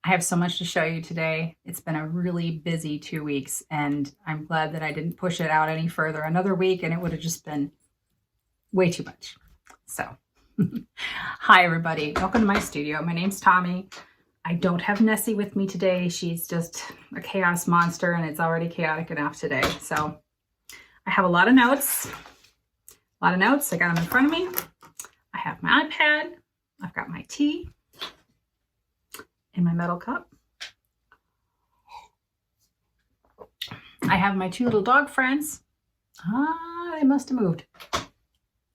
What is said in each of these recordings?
I have so much to show you today. It's been a really busy 2 weeks, and I'm glad that I didn't push it out any further. Another week, and it would have just been way too much. So, hi everybody. Welcome to my studio. My name's Thomi. I don't have Nessie with me today. She's just a chaos monster, and it's already chaotic enough today. So, I have a lot of notes. I got them in front of me. I have my iPad. I've got my tea in my metal cup. I have my two little dog friends. They must have moved.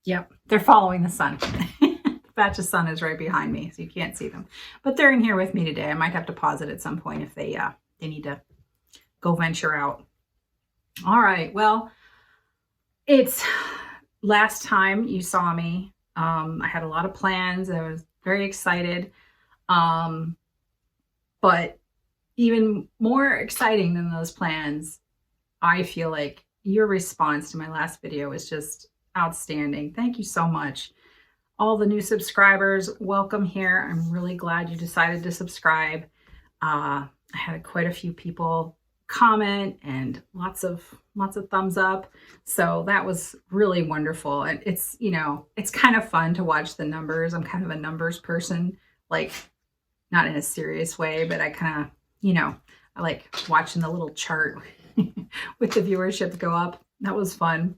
Yep, they're following the sun. The patch of sun is right behind me, so you can't see them. But they're in here with me today. I might have to pause it at some point if they need to go venture out. All right, well, it's last time you saw me. I had a lot of plans. I was very excited. But even more exciting than those plans, I feel like your response to my last video was just outstanding. Thank you so much. All the new subscribers, welcome here. I'm really glad you decided to subscribe. I had quite a few people comment and lots of thumbs up. So that was really wonderful. And it's, it's kind of fun to watch the numbers. I'm kind of a numbers person, like not in a serious way, but I kind of, I like watching the little chart with the viewership go up. That was fun.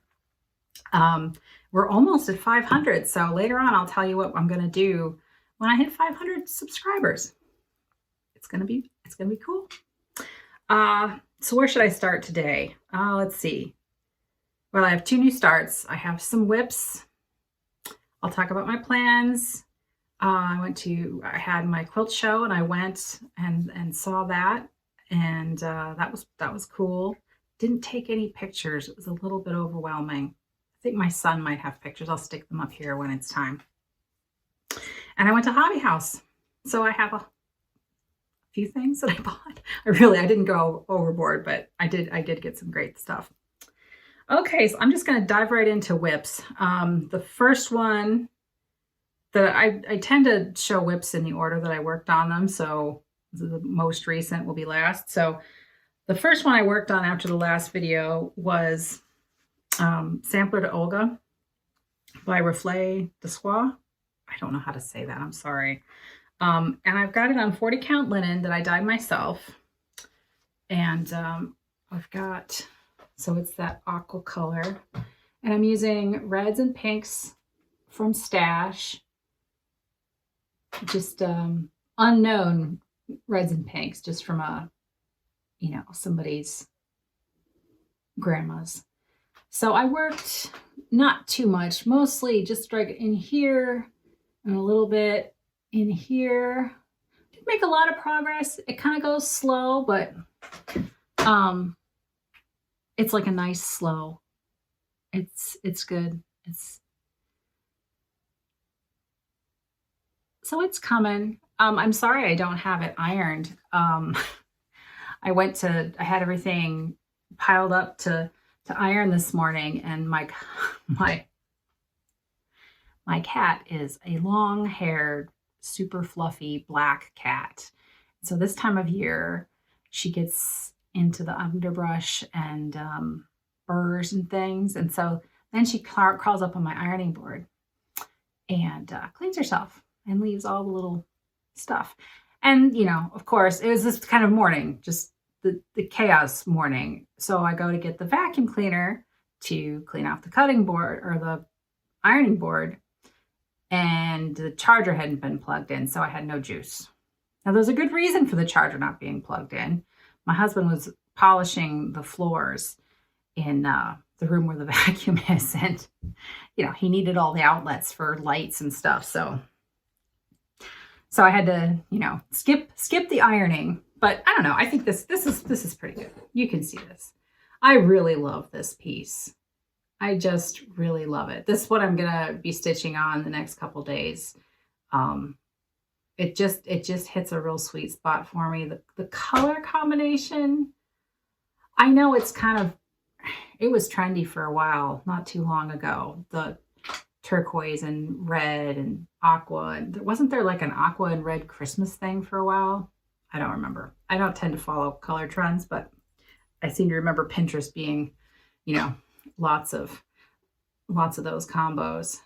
We're almost at 500. So later on, I'll tell you what I'm going to do when I hit 500 subscribers. It's going to be cool. So where should I start today? Let's see. Well, I have two new starts. I have some whips. I'll talk about my plans. I had my quilt show, and I went and saw that, and that was cool. Didn't take any pictures. It was a little bit overwhelming. I think my son might have pictures. I'll stick them up here when it's time. And I went to Hobby House, so I have a few things that I bought. I didn't go overboard, but I did get some great stuff. Okay, so I'm just going to dive right into whips. The first one. I tend to show whips in the order that I worked on them, so the most recent will be last. So the first one I worked on after the last video was Sampler to Olga by Reflets de Soie. I don't know how to say that, I'm sorry. And I've got it on 40 count linen that I dyed myself. And so it's that aqua color. And I'm using reds and pinks from Stash. Just unknown reds and pinks, just from somebody's grandma's. So I worked not too much, mostly just like in here and a little bit in here. Didn't make a lot of progress. It kind of goes slow, but it's like a nice slow. It's good. So it's coming. I'm sorry I don't have it ironed. I had everything piled up to iron this morning, and my cat is a long-haired, super fluffy black cat. So this time of year, she gets into the underbrush and burrs and things. And so then she crawls up on my ironing board and cleans herself and leaves all the little stuff. And, of course, it was this kind of morning, just the chaos morning. So I go to get the vacuum cleaner to clean off the cutting board or the ironing board, and the charger hadn't been plugged in, so I had no juice. Now, there's a good reason for the charger not being plugged in. My husband was polishing the floors in the room where the vacuum is, and, he needed all the outlets for lights and stuff, so I had to, skip the ironing. But I don't know. I think this is pretty good. You can see this. I really love this piece. I just really love it. This is what I'm gonna be stitching on the next couple days. It just hits a real sweet spot for me. The color combination. I know it was trendy for a while, not too long ago. The turquoise and red and aqua. And wasn't there like an aqua and red Christmas thing for a while? I don't remember. I don't tend to follow color trends, but I seem to remember Pinterest being, you know, lots of those combos.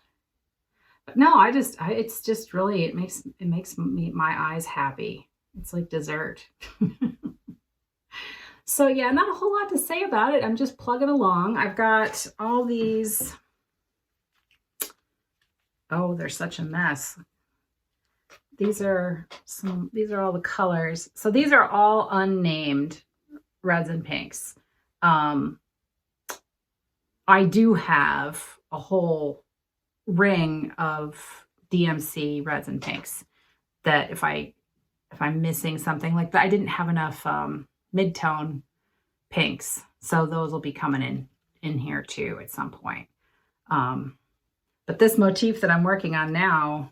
But no, it's just really, it makes my eyes happy. It's like dessert. So yeah, not a whole lot to say about it. I'm just plugging along. I've got all these. Oh, they're such a mess. These are all the colors. So these are all unnamed reds and pinks. I do have a whole ring of DMC reds and pinks that if I'm missing something like that, I didn't have enough mid-tone pinks, so those will be coming in here too at some point. But this motif that I'm working on now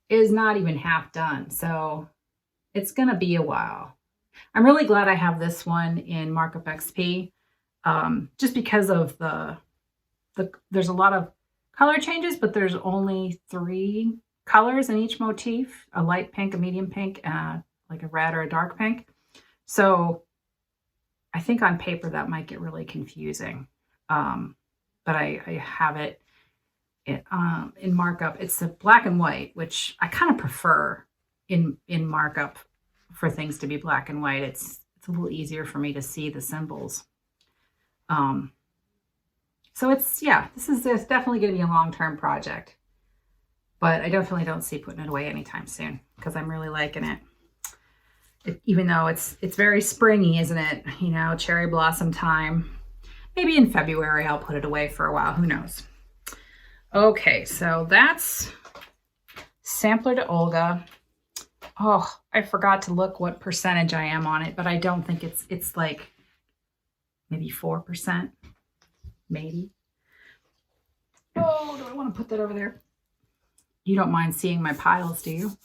is not even half done, so it's gonna be a while. I'm really glad I have this one in Markup XP, just because of there's a lot of color changes, but there's only 3 colors in each motif: a light pink, a medium pink, like a red or a dark pink. So I think on paper that might get really confusing, but I have it in markup. It's a black and white, which I kind of prefer in markup for things to be black and white. It's a little easier for me to see the symbols. So it's definitely going to be a long-term project, but I definitely don't see putting it away anytime soon because I'm really liking it. Even though it's very springy, isn't it? You know, cherry blossom time. Maybe in February I'll put it away for a while. Who knows? Okay, so that's Sampler to Olga. Oh, I forgot to look what percentage I am on it, but I don't think it's like maybe 4%. Maybe. Oh, do I want to put that over there? You don't mind seeing my piles, do you?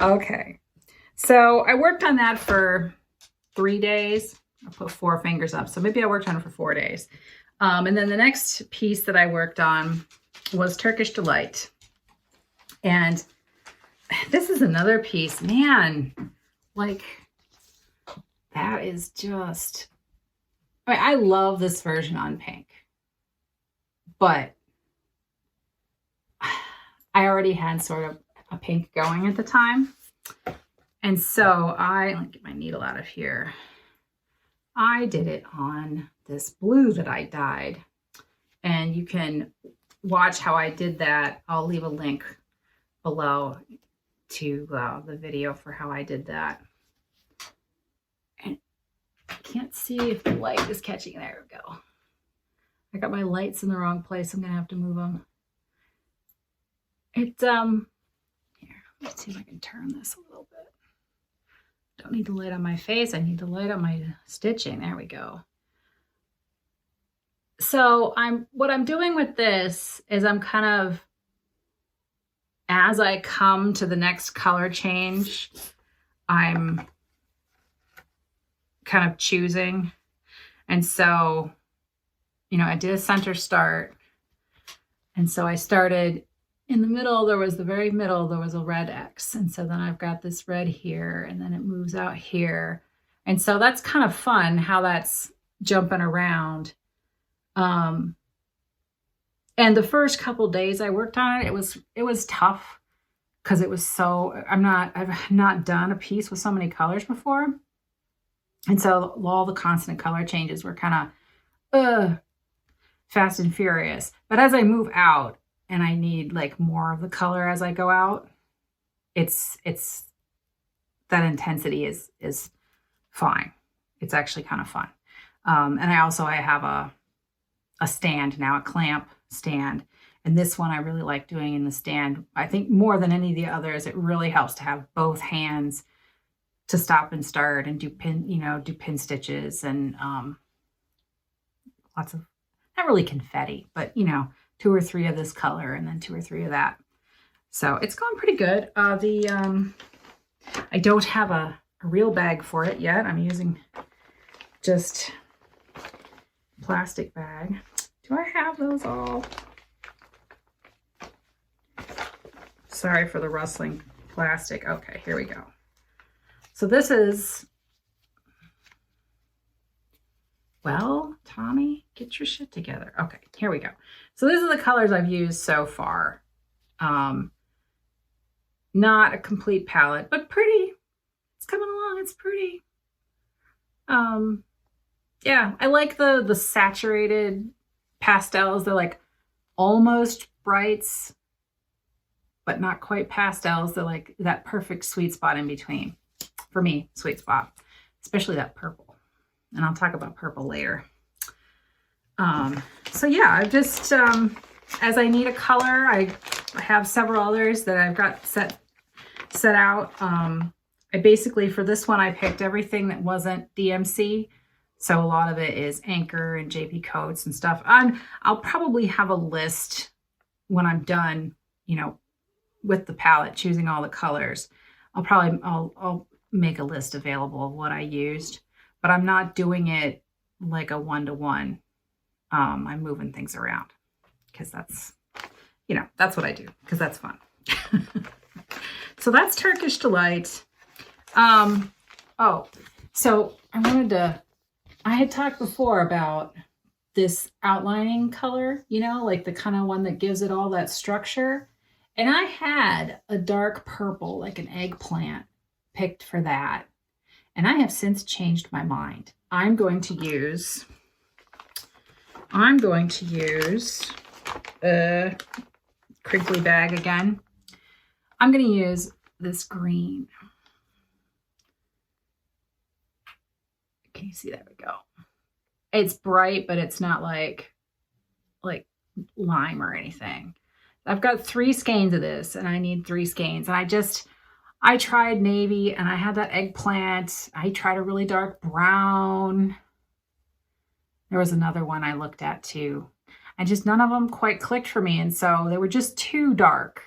Okay, so I worked on that for 3 days. I put 4 fingers up, so maybe I worked on it for 4 days. And then the next piece that I worked on was Turkish Delight. And this is another piece, man, like that is just, I love this version on pink, but I already had sort of a pink going at the time. And so let me get my needle out of here. I did it on this blue that I dyed, and you can watch how I did that. I'll leave a link below to the video for how I did that. And I can't see if the light is catching. There we go. I got my lights in the wrong place. I'm gonna have to move them. Here, let's see if I can turn this a little bit. Don't need the light on my face. I need the light on my stitching. There we go. So what I'm doing with this is I'm kind of, as I come to the next color change, I'm kind of choosing. And so, you know, I did a center start. And so I started in the middle, the very middle, there was a red X. And so then I've got this red here, and then it moves out here. And so that's kind of fun how that's jumping around. And the first couple days I worked on it, it was tough because it was so, I've not done a piece with so many colors before. And so all the constant color changes were kind of fast and furious. But as I move out, and I need like more of the color as I go out, it's that intensity is fine. It's actually kind of fun. And I have a stand now, a clamp stand. And this one I really like doing in the stand. I think more than any of the others, it really helps to have both hands to stop and start and do pin stitches and lots of, not really confetti, but 2 or 3 of this color and then 2 or 3 of that. So it's going pretty good. I don't have a real bag for it yet. I'm using just plastic bag. Do I have those all? Sorry for the rustling plastic. Okay, here we go. So this is, well, Tommy, get your shit together. Okay, here we go. So these are the colors I've used so far. Not a complete palette, but pretty. It's coming along, it's pretty. Yeah, I like the saturated pastels. They're like almost brights, but not quite pastels. They're like that perfect sweet spot in between. For me, sweet spot, especially that purple. And I'll talk about purple later. So yeah, I've just, as I need a color, I have several others that I've got set out. I basically, for this one, I picked everything that wasn't DMC. So a lot of it is Anchor and JP Coats and stuff. I'll probably have a list when I'm done, you know, with the palette, choosing all the colors. I'll make a list available of what I used, but I'm not doing it like a one-to-one. I'm moving things around because that's, you know, that's what I do because that's fun. So that's Turkish Delight. Oh, so I had talked before about this outlining color, you know, like the kind of one that gives it all that structure. And I had a dark purple, like an eggplant, picked for that. And I have since changed my mind. I'm going to use a crinkly bag again. I'm going to use this green. Can you see? There we go. It's bright, but it's not like lime or anything. I've got 3 skeins of this and I need 3 skeins. And I tried navy and I had that eggplant. I tried a really dark brown. There was another one I looked at too. And just none of them quite clicked for me. And so they were just too dark.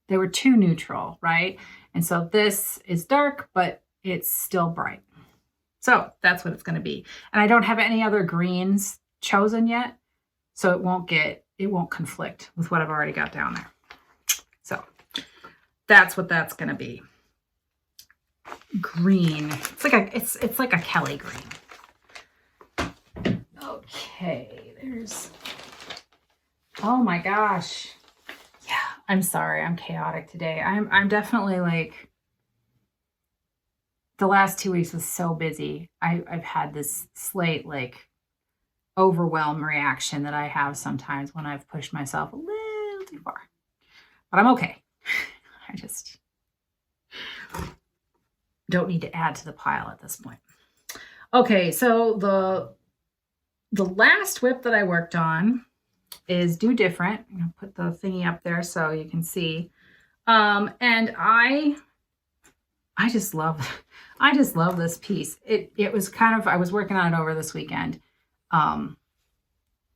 They were too neutral, right? And so this is dark, but it's still bright. So that's what it's going to be. And I don't have any other greens chosen yet. So it won't conflict with what I've already got down there. So that's what that's going to be. Green. It's like a Kelly green. Okay, oh my gosh. Yeah, I'm sorry. I'm chaotic today. I'm definitely like, the last 2 weeks was so busy. I've had this slate like overwhelm reaction that I have sometimes when I've pushed myself a little too far. But I'm okay. I just don't need to add to the pile at this point. Okay, so the last whip that I worked on is Do Different. I'm gonna put the thingy up there so you can see. And I just love this piece. It was kind of, I was working on it over this weekend. And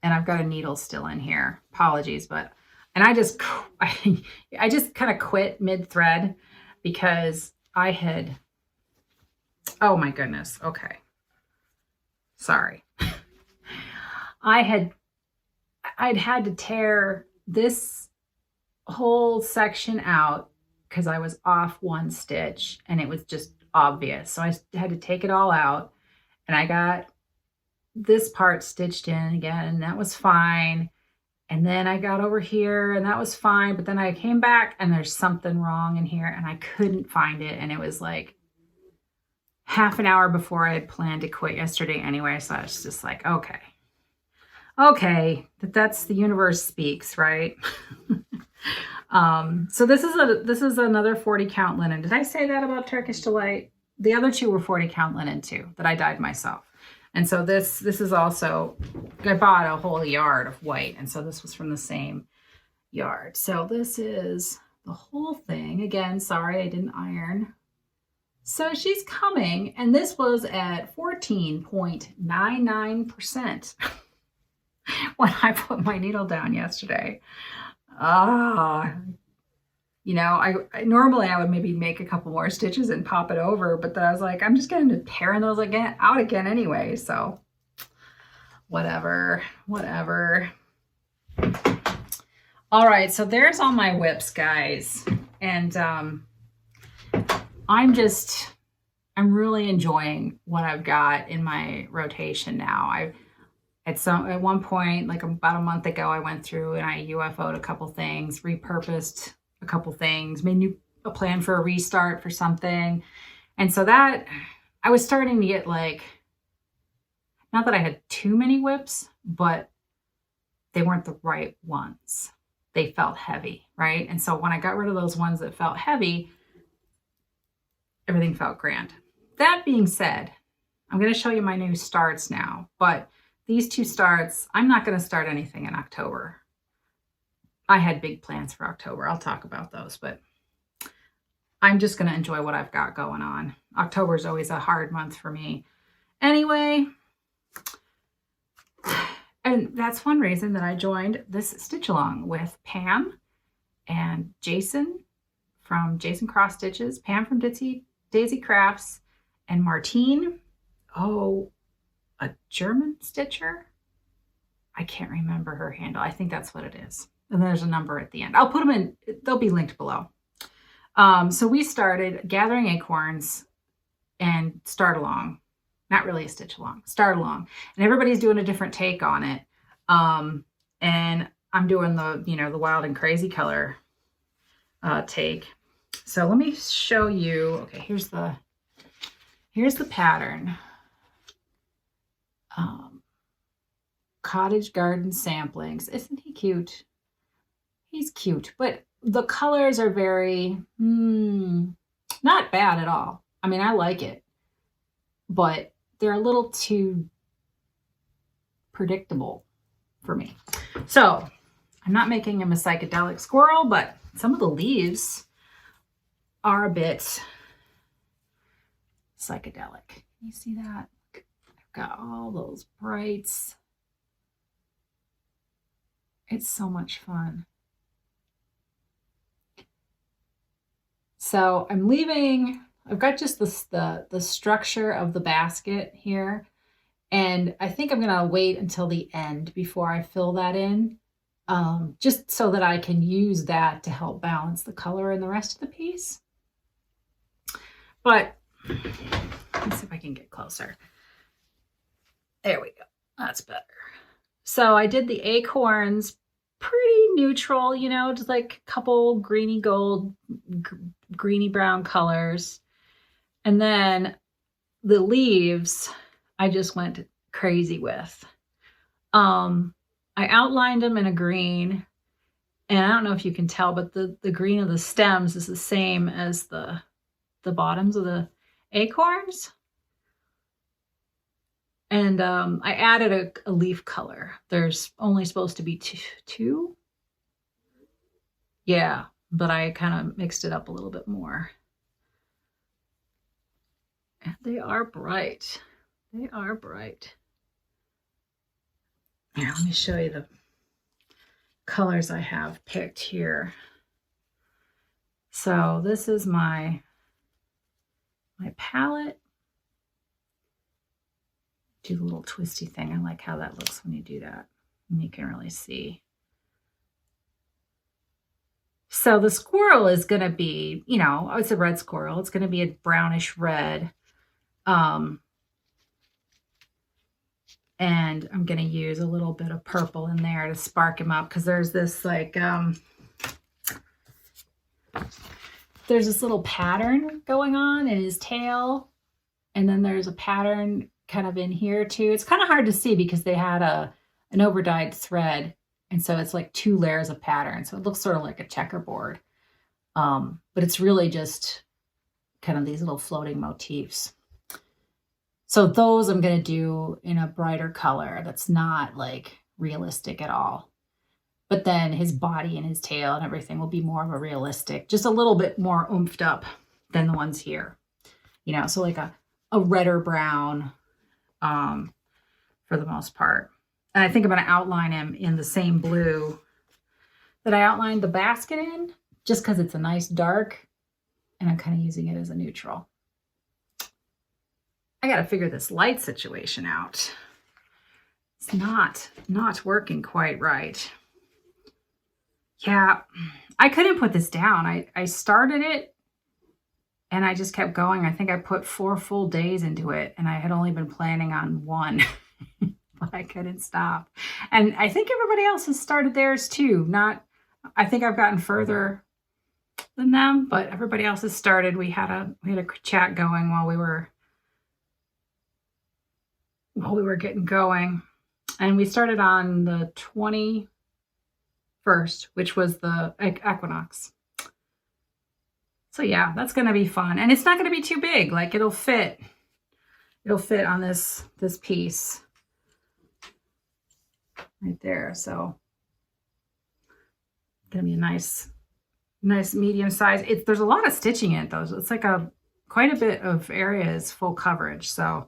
I've got a needle still in here. Apologies, and I just kind of quit mid-thread because I had, oh my goodness. Okay. Sorry. I'd had to tear this whole section out because I was off 1 stitch and it was just obvious. So I had to take it all out and I got this part stitched in again and that was fine. And then I got over here and that was fine. But then I came back and there's something wrong in here and I couldn't find it. And it was like half an hour before I had planned to quit yesterday anyway. So I was just like, okay, that's the universe speaks, right? So this is another 40 count linen. Did I say that about Turkish Delight? The other 2 were 40 count linen too, that I dyed myself. And so this is also, I bought a whole yard of white. And so this was from the same yard. So this is the whole thing. Again, sorry, I didn't iron. So she's coming, and this was at 14.99% when I put my needle down yesterday. You know, I normally I would maybe make a couple more stitches and pop it over, but then I was like, I'm just going to tearing those out again anyway. So whatever. All right. So there's all my whips, guys. And I'm really enjoying what I've got in my rotation now. At one point, like about a month ago, I went through and I UFO'd a couple things, repurposed a couple things, made a plan for a restart for something. And so that I was starting to get like, not that I had too many whips, but they weren't the right ones. They felt heavy, right? And so when I got rid of those ones that felt heavy, everything felt grand. That being said, I'm going to show you my new starts now, but these two starts, I'm not going to start anything in October. I had big plans for October. I'll talk about those, but I'm just going to enjoy what I've got going on. October is always a hard month for me. Anyway, and that's one reason that I joined this stitch along with Pam and Jason from Jason Cross Stitches, Pam from Daisy Crafts, and Martine. Oh, a German stitcher. I can't remember her handle. I think that's what it is. And there's a number at the end. I'll put them in, they'll be linked below. So we started gathering acorns and start along. Not really a stitch along, start along. And everybody's doing a different take on it. And I'm doing the, the wild and crazy color take. So let me show you. Okay, here's the pattern. Cottage garden samplings. Isn't he cute? He's cute, but the colors are very, not bad at all. I mean, I like it, but they're a little too predictable for me. So I'm not making him a psychedelic squirrel, but some of the leaves are a bit psychedelic. Can you see that? I've got all those brights. It's so much fun. So I'm leaving, I've got just the structure of the basket here. And I think I'm gonna wait until the end before I fill that in, just so that I can use that to help balance the color in the rest of the piece. But let's see if I can get closer. There we go, that's better. So I did the acorns, pretty neutral, just like a couple greeny gold, greeny brown colors. And then the leaves, I just went crazy with. I outlined them in a green, and I don't know if you can tell, but the green of the stems is the same as the bottoms of the acorns. And I added a leaf color. There's only supposed to be two. Yeah, but I kind of mixed it up a little bit more. And they are bright. They are bright. Here, let me show you the colors I have picked here. So this is my palette. Do the little twisty thing. I like how that looks when you do that. And you can really see. So the squirrel is going to be, it's a red squirrel. It's going to be a brownish red. And I'm going to use a little bit of purple in there to spark him up, because there's this like, there's this little pattern going on in his tail. And then there's a pattern kind of in here too. It's kind of hard to see because they had an overdyed thread. And so it's like 2 layers of pattern. So it looks sort of like a checkerboard. But it's really just kind of these little floating motifs. So those I'm going to do in a brighter color that's not like realistic at all. But then his body and his tail and everything will be more of a realistic, just a little bit more oomphed up than the ones here. So like a redder brown for the most part. And I think I'm going to outline him in the same blue that I outlined the basket in, just because it's a nice dark, and I'm kind of using it as a neutral. I got to figure this light situation out. It's not working quite right. Yeah, I couldn't put this down. I started it And I just kept going. I think I put 4 full days into it, and I had only been planning on 1, but I couldn't stop. And I think everybody else has started theirs too. I think I've gotten further than them, but everybody else has started. We had a chat going while we were getting going, and we started on the 21st, which was the equinox. So yeah, that's going to be fun. And it's not going to be too big. Like it'll fit on this piece right there. So going to be a nice medium size. There's a lot of stitching in it though. So it's like quite a bit of area is full coverage. So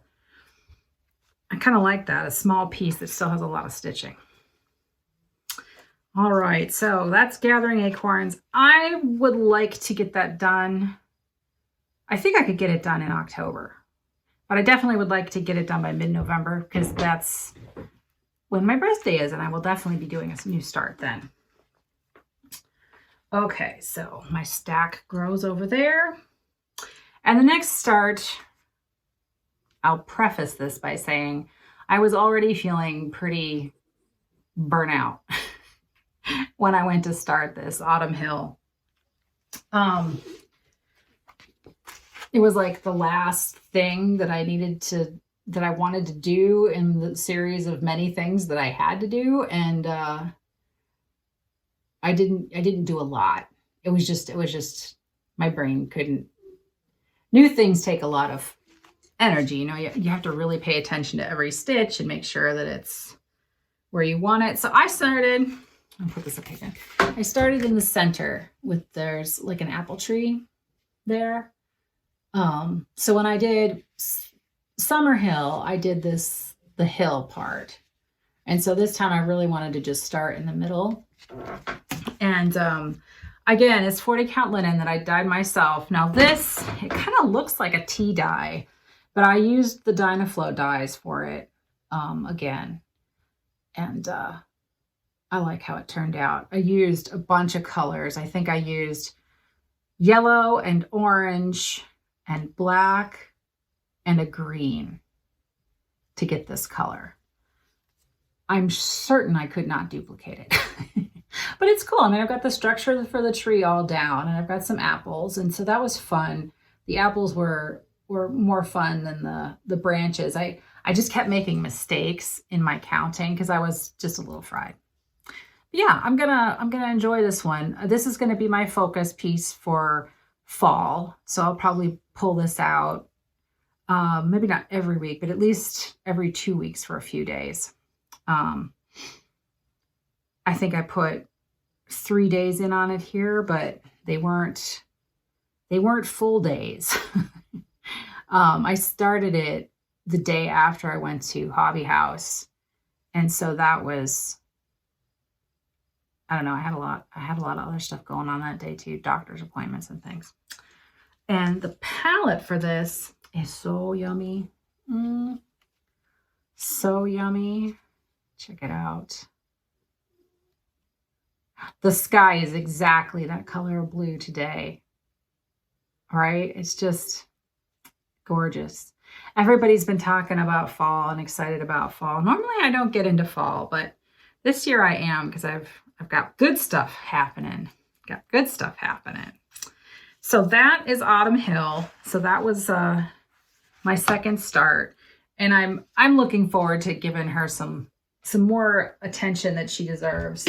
I kind of like that, a small piece that still has a lot of stitching. All right, so that's gathering acorns. I would like to get that done. I think I could get it done in October, but I definitely would like to get it done by mid-November because that's when my birthday is, and I will definitely be doing a new start then. Okay, so my stack grows over there. And the next start, I'll preface this by saying I was already feeling pretty burnout when I went to start this Autumnhill. It was like the last thing that I wanted to do in the series of many things that I had to do. And I didn't do a lot. It was just my brain couldn't. New things take a lot of energy. You know, you have to really pay attention to every stitch and make sure that it's where you want it. So I started, I'll put this up again. I started in the center there's like an apple tree there. So when I did Summerhill, I did the hill part. And so this time I really wanted to just start in the middle. And again, it's 40 count linen that I dyed myself. Now this, it kind of looks like a tea dye, but I used the Dye-Na-Flo dyes for it again. And I like how it turned out. I used a bunch of colors. I think I used yellow and orange and black and a green to get this color. I'm certain I could not duplicate it. But it's cool. I mean, I've got the structure for the tree all down, and I've got some apples, and so that was fun. The apples were more fun than the branches. I just kept making mistakes in my counting because I was just a little fried. But yeah, I'm gonna enjoy this one. This is gonna be my focus piece for fall, so I'll probably pull this out. Maybe not every week, but at least every 2 weeks for a few days. I think I put 3 days in on it here, but they weren't full days. I started it the day after I went to Hobby House. And so that was, I don't know, I had a lot of other stuff going on that day too, doctor's appointments and things. And the palette for this is so yummy. So yummy. Check it out. The sky is exactly that color of blue today. All right, it's just gorgeous. Everybody's been talking about fall and excited about fall. Normally I don't get into fall, but this year I am because I've got good stuff happening. Got good stuff happening. So that is Autumnhill. So that was my second start, and I'm looking forward to giving her some more attention that she deserves.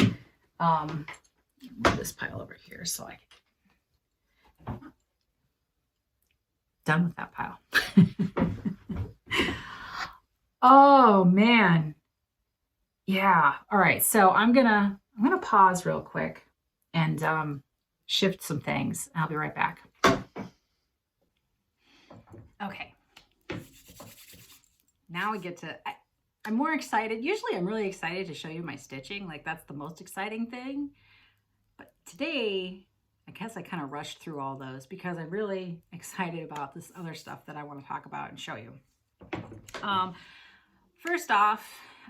Move this pile over here so I can done with that pile. Oh man. Yeah. All right. So I'm gonna pause real quick and shift some things. I'll be right back. Okay. Now we get to, I'm more excited. Usually I'm really excited to show you my stitching. Like that's the most exciting thing. But today, I guess I kind of rushed through all those because I'm really excited about this other stuff that I want to talk about and show you. First off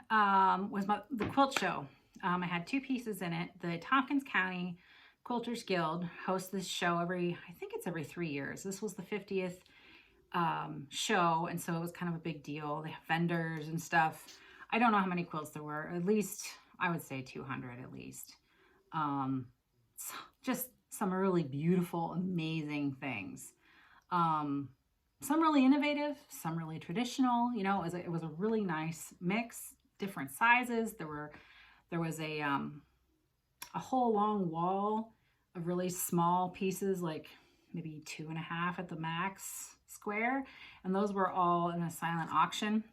was the quilt show. I had 2 pieces in it. The Tompkins County Quilters Guild hosts this show I think it's every 3 years. This was the 50th show, and so it was kind of a big deal. They have vendors and stuff. I don't know how many quilts there were. At least, I would say 200 at least. Just some really beautiful, amazing things. Some really innovative, some really traditional. You know, it was a really nice mix, different sizes. There was a whole long wall of really small pieces, like maybe 2.5 at the max square, and those were all in a silent auction.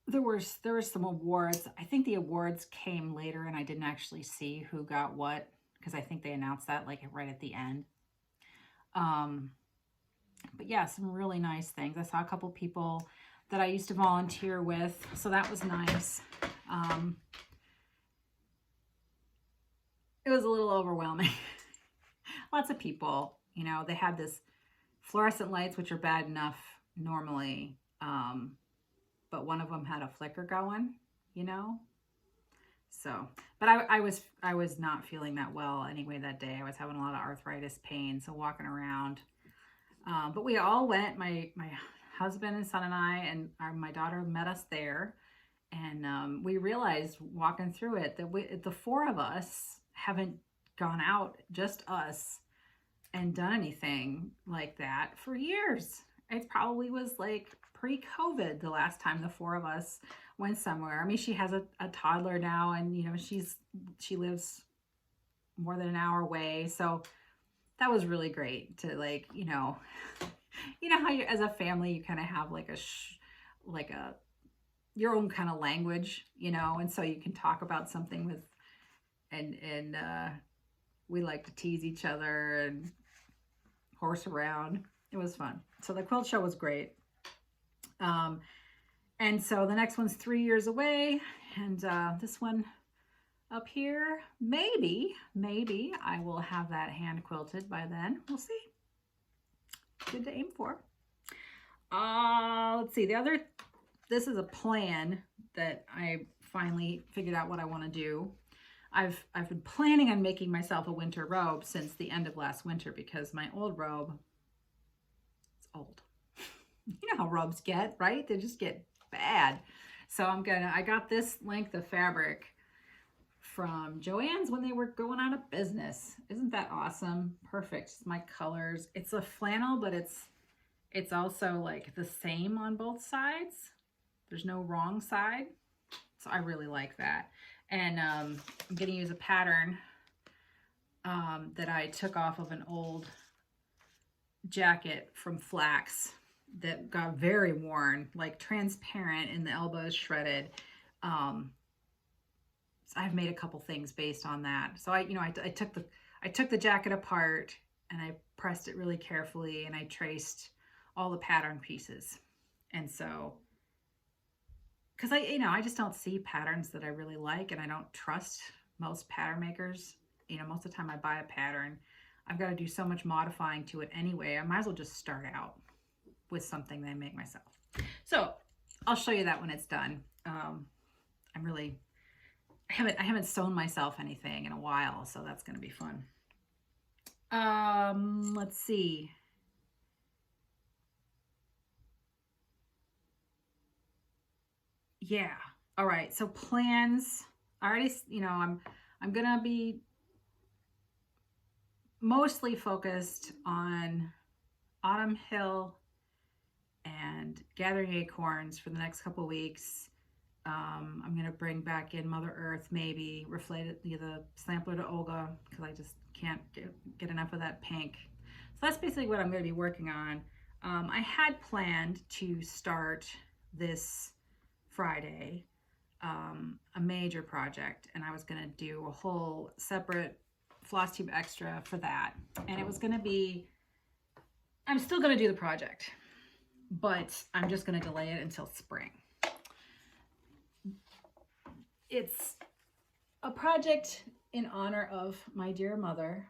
There were some awards. I think the awards came later, and I didn't actually see who got what, because I think they announced that like right at the end. But yeah, some really nice things. I saw a couple people that I used to volunteer with, so that was nice. It was a little overwhelming. Lots of people, you know, they had this fluorescent lights, which are bad enough normally, but one of them had a flicker going, you know. So, but I was not feeling that well anyway that day. I was having a lot of arthritis pain, so walking around. But we all went. My husband and son and I and my daughter met us there, and we realized walking through it that the four of us haven't gone out, just us, and done anything like that for years. It probably was like pre-COVID the last time the four of us went somewhere. I mean, she has a toddler now, and you know, she lives more than an hour away, so that was really great to, like, you know how you, as a family, you kind of have like your own kind of language, you know, and so you can talk about something with, and we like to tease each other and horse around. It was fun. So the quilt show was great. And so the next one's 3 years away, and this one up here, maybe I will have that hand quilted by then. We'll see. Good to aim for. Let's see. This is a plan that I finally figured out what I want to do. I've been planning on making myself a winter robe since the end of last winter, because my old robe, it's old. You know how robes get, right? They just get bad. So I got this length of fabric from Joann's when they were going out of business. Isn't that awesome? Perfect. It's my colors. It's a flannel, but it's also like the same on both sides. There's no wrong side. So I really like that. And I'm going to use a pattern that I took off of an old jacket from Flax that got very worn, like transparent, and the elbow is shredded. So I've made a couple things based on that. So I took the jacket apart, and I pressed it really carefully, and I traced all the pattern pieces. And so, because I just don't see patterns that I really like, and I don't trust most pattern makers. You know, most of the time I buy a pattern, I've got to do so much modifying to it anyway. I might as well just start out with something that I make myself. So I'll show you that when it's done. I haven't sewn myself anything in a while, so that's going to be fun. Let's see. Yeah. All right. So plans. I already, I'm going to be mostly focused on Autumnhill and gathering acorns for the next couple of weeks. I'm going to bring back in Mother Earth, maybe Reflect the sampler to Olga, because I just can't get enough of that pink. So that's basically what I'm going to be working on. I had planned to start this Friday a major project, and I was going to do a whole separate Flosstube EXTRA for that. And it was going to be, I'm still going to do the project, but I'm just going to delay it until spring. It's a project in honor of my dear mother,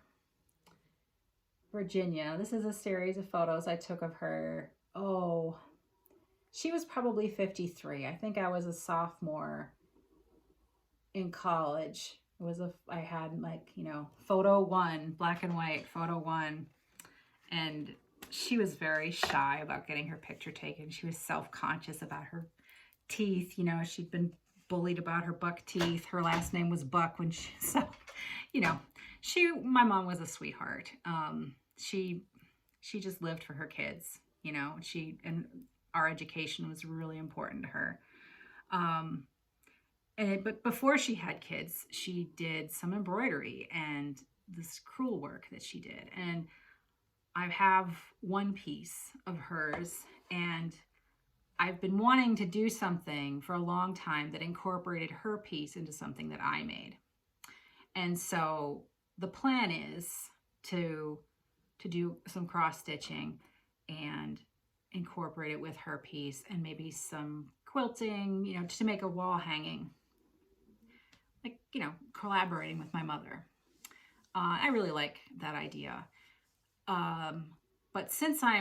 Virginia. This is a series of photos I took of her. Oh, she was probably 53. I think I was a sophomore in college. It was I had like, you know, photo one, black and white, photo one. And she was very shy about getting her picture taken. She was self-conscious about her teeth. You know, she'd been bullied about her buck teeth. Her last name was Buck when she, so, you know, my mom was a sweetheart. She just lived for her kids, you know, and our education was really important to her. But before she had kids, she did some embroidery and this crewel work that she did. And I have one piece of hers, and I've been wanting to do something for a long time that incorporated her piece into something that I made. And so the plan is to do some cross stitching and incorporate it with her piece, and maybe some quilting, you know, to make a wall hanging, like, you know, collaborating with my mother. I really like that idea. But since I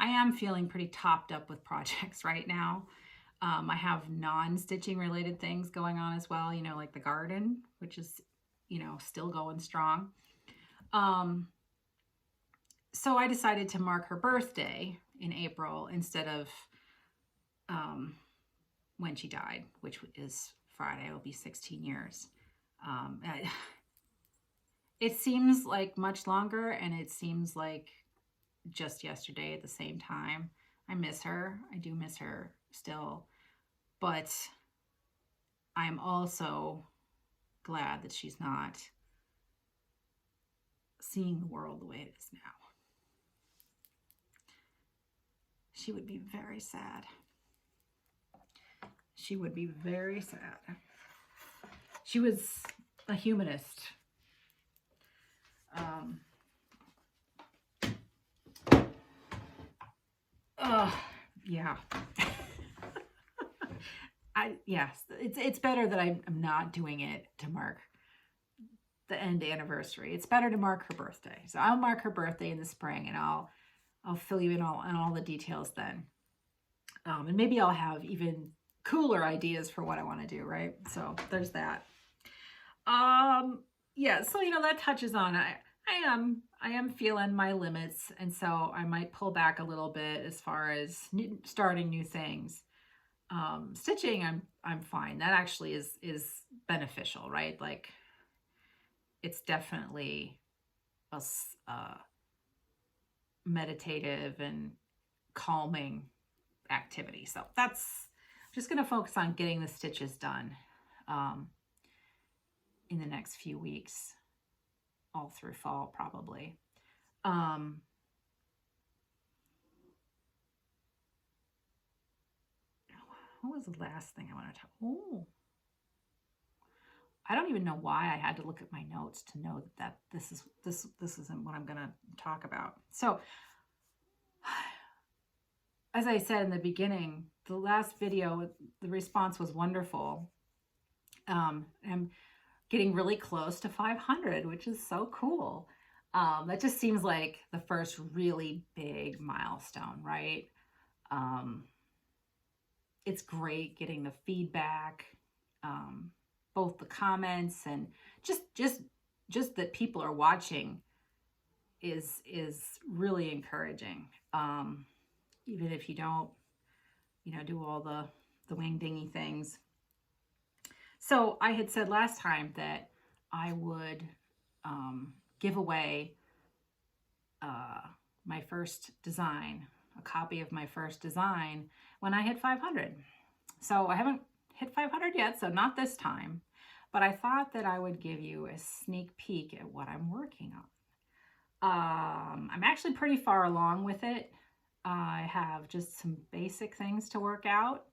am feeling pretty topped up with projects right now, I have non-stitching related things going on as well, you know, like the garden, which is, you know, still going strong. So I decided to mark her birthday in April instead of when she died, which is Friday. It'll be 16 years. It seems like much longer, and it seems like just yesterday at the same time. I miss her. I do miss her still. But I'm also glad that she's not seeing the world the way it is now. She would be very sad. She would be very sad. She was a humanist. Yeah. Yes, it's better that I'm not doing it to mark the end anniversary. It's better to mark her birthday. So I'll mark her birthday in the spring, and I'll fill you in on all the details then. And maybe I'll have even cooler ideas for what I want to do, right? So there's that. Yeah, so, you know, that touches on I am feeling my limits, and so I might pull back a little bit as far as starting new things. Stitching, I'm fine. That actually is beneficial, right? Like, it's definitely a meditative and calming activity. So that's just going to focus on getting the stitches done in the next few weeks, all through fall probably. What was the last thing I want to talk? Oh, I don't even know why I had to look at my notes to know that this isn't what I'm going to talk about. So, as I said in the beginning, the last video, the response was wonderful. I'm getting really close to 500, which is so cool. That just seems like the first really big milestone, right? It's great getting the feedback, both the comments and just that people are watching is really encouraging. Even if you don't, you know, do all the wing dingy things. So I had said last time that I would give away my first design, a copy of my first design, when I hit 500. So I haven't hit 500 yet, so not this time, but I thought that I would give you a sneak peek at what I'm working on. I'm actually pretty far along with it. I have just some basic things to work out,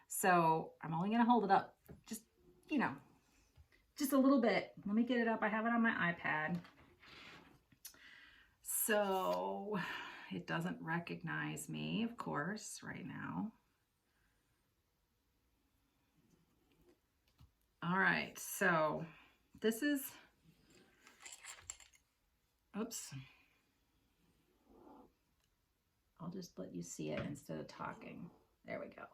so I'm only going to hold it up just, you know, just a little bit. Let me get it up. I have it on my iPad. So it doesn't recognize me, of course, right now. All right, so this is, oops. I'll just let you see it instead of talking. There we go.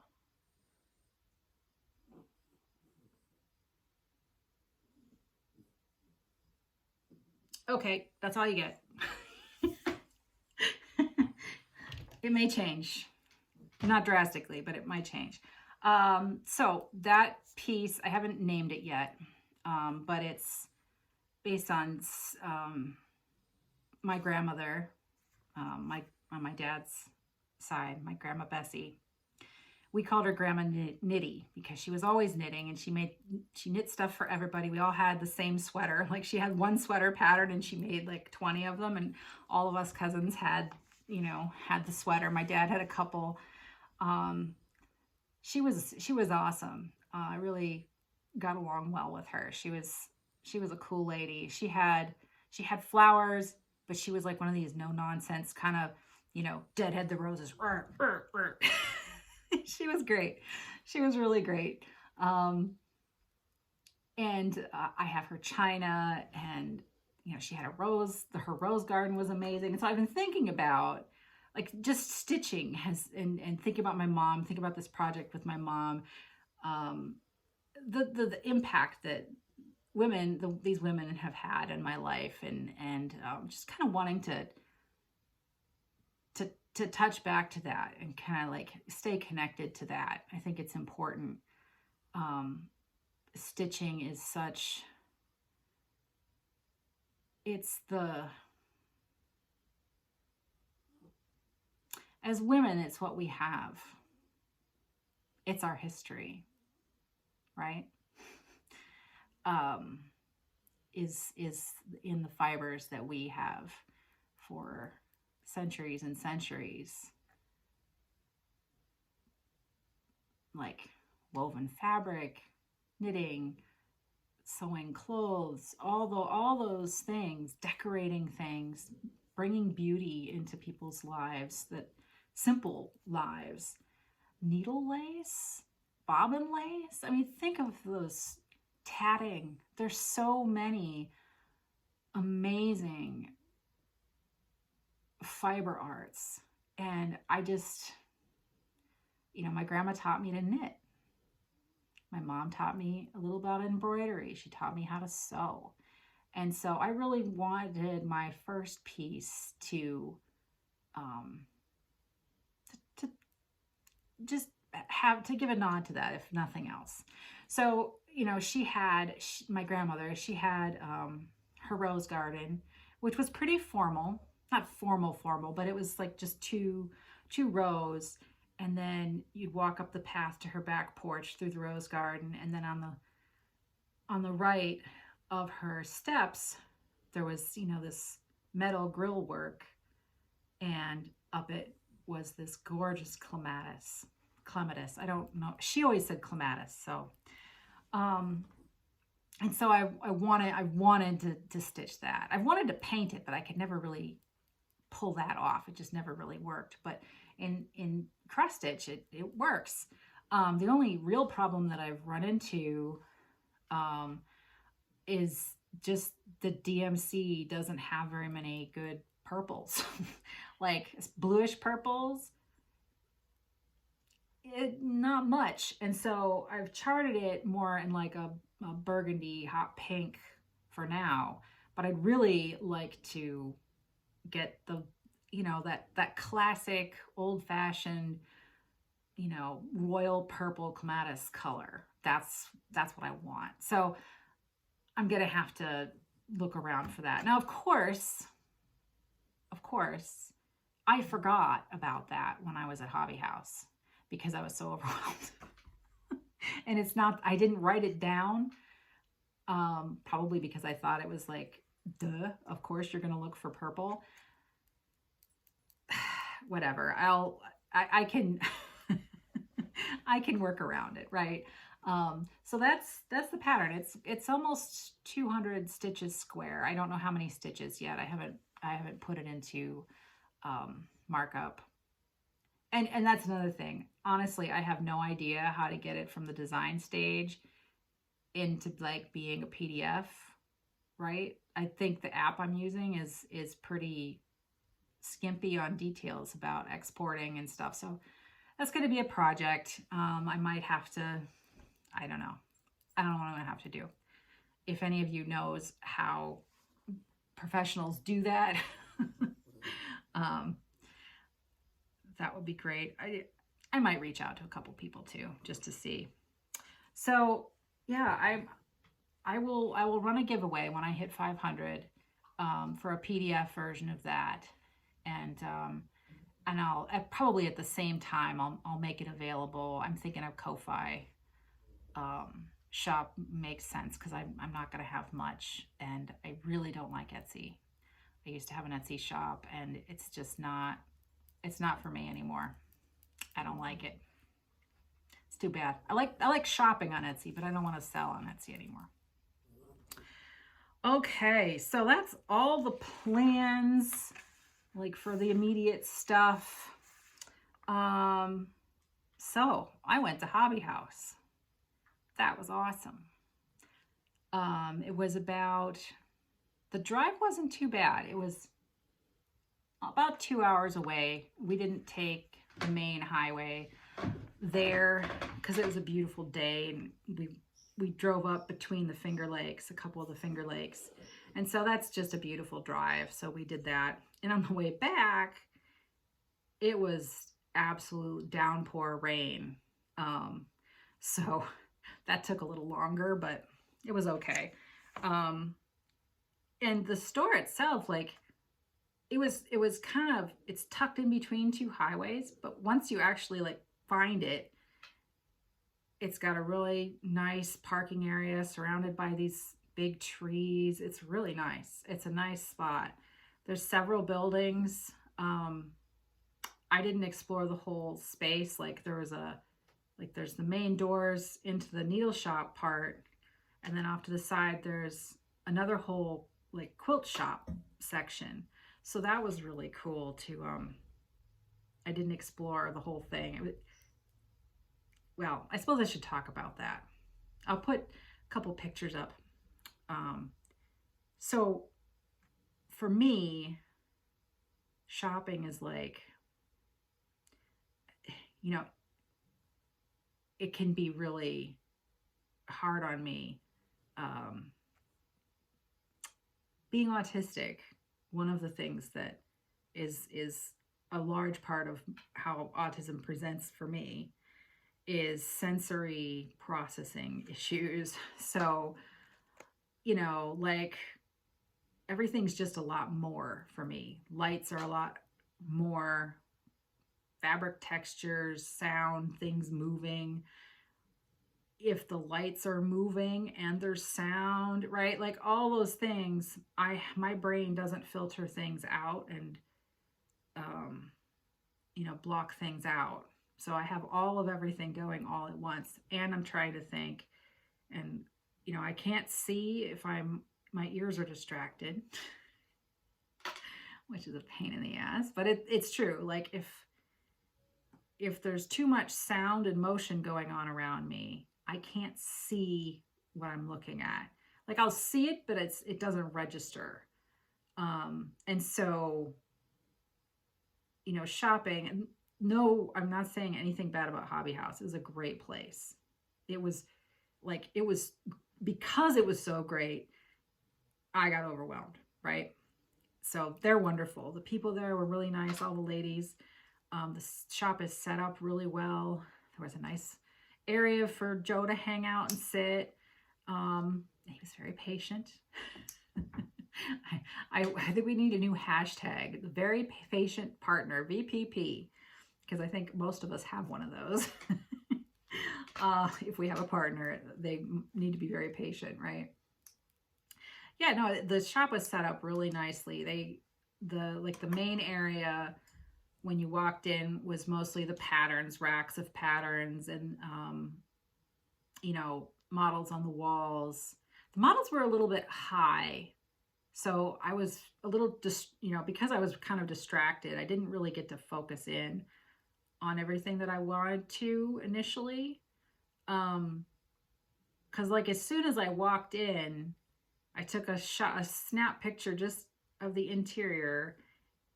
Okay, that's all you get. It may change. Not drastically, but it might change. So that piece, I haven't named it yet, but it's based on my grandmother, on my dad's side, my grandma Bessie. We called her Grandma Knitty because she was always knitting, and she knit stuff for everybody. We all had the same sweater. Like, she had one sweater pattern and she made like 20 of them, and all of us cousins had, you know, had the sweater. My dad had a couple. She was awesome. I really got along well with her. She was a cool lady. She had flowers, but she was like one of these no nonsense kind of, you know, deadhead the roses. She was great. She was really great. And I have her china, and you know, she had a rose. Her rose garden was amazing. And so I've been thinking about like just stitching and thinking about my mom, think about this project with my mom, the impact that these women have had in my life, and just kind of wanting to touch back to that and kind of like stay connected to that. I think it's important. Stitching is as women, it's what we have. It's our history, right? Is in the fibers that we have for centuries and centuries, like woven fabric, knitting, sewing clothes, all those things, decorating things, bringing beauty into people's lives, that simple lives. Needle lace, bobbin lace. I mean, think of those, tatting. There's so many amazing fiber arts. And I just, you know, my grandma taught me to knit. My mom taught me a little about embroidery. She taught me how to sew. And so I really wanted my first piece to just give a nod to that, if nothing else. So, you know, my grandmother, she had her rose garden, which was pretty formal. Not formal, but it was like just two rows. And then you'd walk up the path to her back porch through the rose garden. And then on the right of her steps, there was, you know, this metal grill work. And up it was this gorgeous clematis. I don't know. She always said clematis. So, and so I wanted to stitch that. I wanted to paint it, but I could never really pull that off. It just never really worked. But in cross stitch, it works. The only real problem that I've run into is just the DMC doesn't have very many good purples. Like bluish purples, not much. And so I've charted it more in like a burgundy hot pink for now, but I'd really like to get the, you know, that classic old-fashioned, you know, royal purple clematis color. That's what I want. So I'm gonna have to look around for that. Now, of course, I forgot about that when I was at Hobby House because I was so overwhelmed. And it's not, I didn't write it down, probably because I thought it was like, duh, of course you're gonna look for purple. Whatever, I can I can work around it, right? So that's the pattern. It's almost 200 stitches square. I don't know how many stitches yet. I haven't put it into markup. And that's another thing. Honestly, I have no idea how to get it from the design stage into like being a PDF, right? I think the app I'm using is pretty skimpy on details about exporting and stuff. So that's going to be a project. I might have to, I don't know. I don't know what I'm going to have to do. If any of you knows how professionals do that. That would be great. I might reach out to a couple people too, just to see. So yeah, I will run a giveaway when I hit 500 for a PDF version of that, and I'll probably at the same time I'll make it available. I'm thinking of Ko-Fi shop makes sense because I'm not going to have much, and I really don't like Etsy. I used to have an Etsy shop, and it's just not, it's not for me anymore. I don't like it. It's too bad. I like shopping on Etsy, but I don't want to sell on Etsy anymore. Okay, so that's all the plans, like for the immediate stuff. So I went to Hobby House. That was awesome. It was about, the drive wasn't too bad. It was about 2 hours away. We didn't take the main highway there because it was a beautiful day, and we drove up between the Finger Lakes, a couple of the Finger Lakes. And so that's just a beautiful drive. So we did that. And on the way back, it was absolute downpour rain. So that took a little longer, but it was okay. And the store itself, like, it was kind of, it's tucked in between two highways, but once you actually like find it, it's got a really nice parking area surrounded by these big trees. It's really nice. It's a nice spot. There's several buildings. I didn't explore the whole space. Like there's the main doors into the needle shop part, and then off to the side there's another whole like quilt shop section. So that was really cool to I didn't explore the whole thing. Well, I suppose I should talk about that. I'll put a couple pictures up. So for me, shopping is like, you know, it can be really hard on me. Being autistic, one of the things that is a large part of how autism presents for me is sensory processing issues. So, you know, like everything's just a lot more for me. Lights are a lot more, fabric textures, sound, things moving. If the lights are moving and there's sound, right? Like all those things, my brain doesn't filter things out and, you know, block things out. So I have all of everything going all at once, and I'm trying to think, and, you know, I can't see if my ears are distracted, which is a pain in the ass, but it's true. Like if there's too much sound and motion going on around me, I can't see what I'm looking at. Like I'll see it, but it doesn't register. And so, you know, shopping, and no, I'm not saying anything bad about Hobby House. It was a great place. It was because it was so great, I got overwhelmed, right? So they're wonderful. The people there were really nice, all the ladies. The shop is set up really well. There was a nice area for Joe to hang out and sit. He was very patient. I think we need a new hashtag, the very patient partner, VPP, because I think most of us have one of those. If we have a partner, they need to be very patient, right? Yeah, no, the shop was set up really nicely. The main area when you walked in was mostly the patterns, racks of patterns, and you know, models on the walls. The models were a little bit high, so I was a little because I was kind of distracted, I didn't really get to focus in on everything that I wanted to initially. Because like as soon as I walked in, I took a snap picture just of the interior,